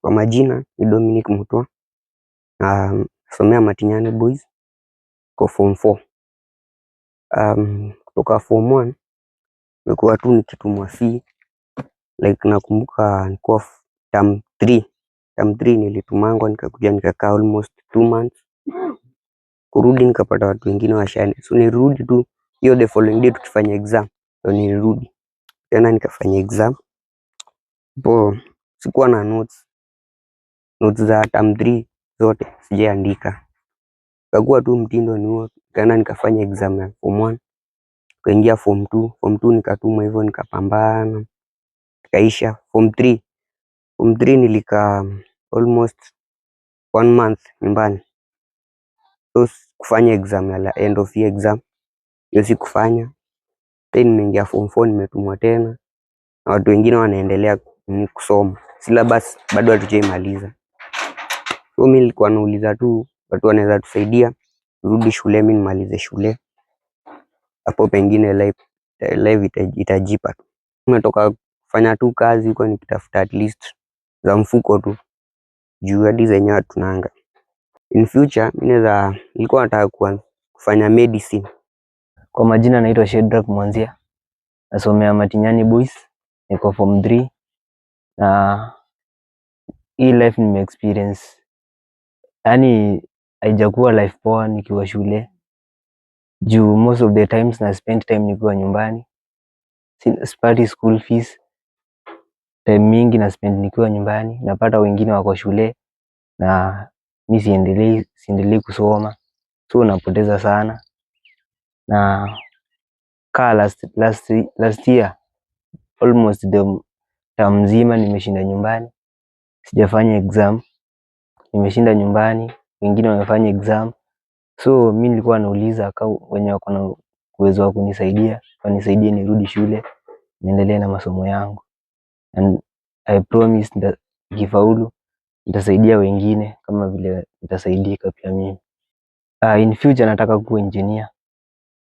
Kwa majina ni Dominic Mutua. Somea Matinyani Boys kwa form 4. Kutoka form 1 nilikuwa tu nikitumwa fee. Like nakumbuka nilikuwa term 3. Term 3 nilitumangwa nikakuja nikakaa almost 2 months. Kurudi nikapata watu wengine washaenda. So nilirudi tu hiyo the following day tukifanya exam. So nilirudi tena nikafanya exam. Hapo sikuwa na notes za term 3 zote sijaandika. Kakuwa tu mtindo ni huo, tena nikafanya exam ya form 1, kaingia form 2, form 2 nikatumwa hivyo nikapambana, kaisha. Form 3 nilikaa almost 1 month nyumbani. So kufanya exam ya end of year exam, hiyo sikufanya. Then nimeingia form 4 nimetumwa tena, na watu wengine wanaendelea kusoma. Syllabus bado hatujaimaliza. So mimi nilikuwa nauliza tu watu wanaweza tusaidia rudi shule mimi nimalize shule. Hapo pengine life itajipa. Nimetoka kufanya tu kazi huko nikitafuta at least za mfuko tu, juu hadi zenyewe hatunanga. In future nilikuwa nataka kufanya medicine. Kwa majina naitwa Shedrack Mwanzia. Nasomea Matinyani Boys, niko form 3. Na hii life nime experience, yani haijakuwa life poa nikiwa shule. Juu most of the times na spend time nikiwa nyumbani. Sipati school fees. Time mingi na spend nikiwa nyumbani. Napata wengine wako shule na mimi siendelei kusoma. So napoteza sana. Na kaa last year almost the term mzima nimeshinda nyumbani. Sijafanya exam. Nimeshinda nyumbani, wengine wamefanya exam. So mimi nilikuwa nauliza wenye wako na uwezo wa kunisaidia, wanisaidie nirudi shule, niendelee na masomo yangu. And I promise nikifaulu nitasaidia wengine kama vile nitasaidika pia mimi. In future nataka kuwa engineer.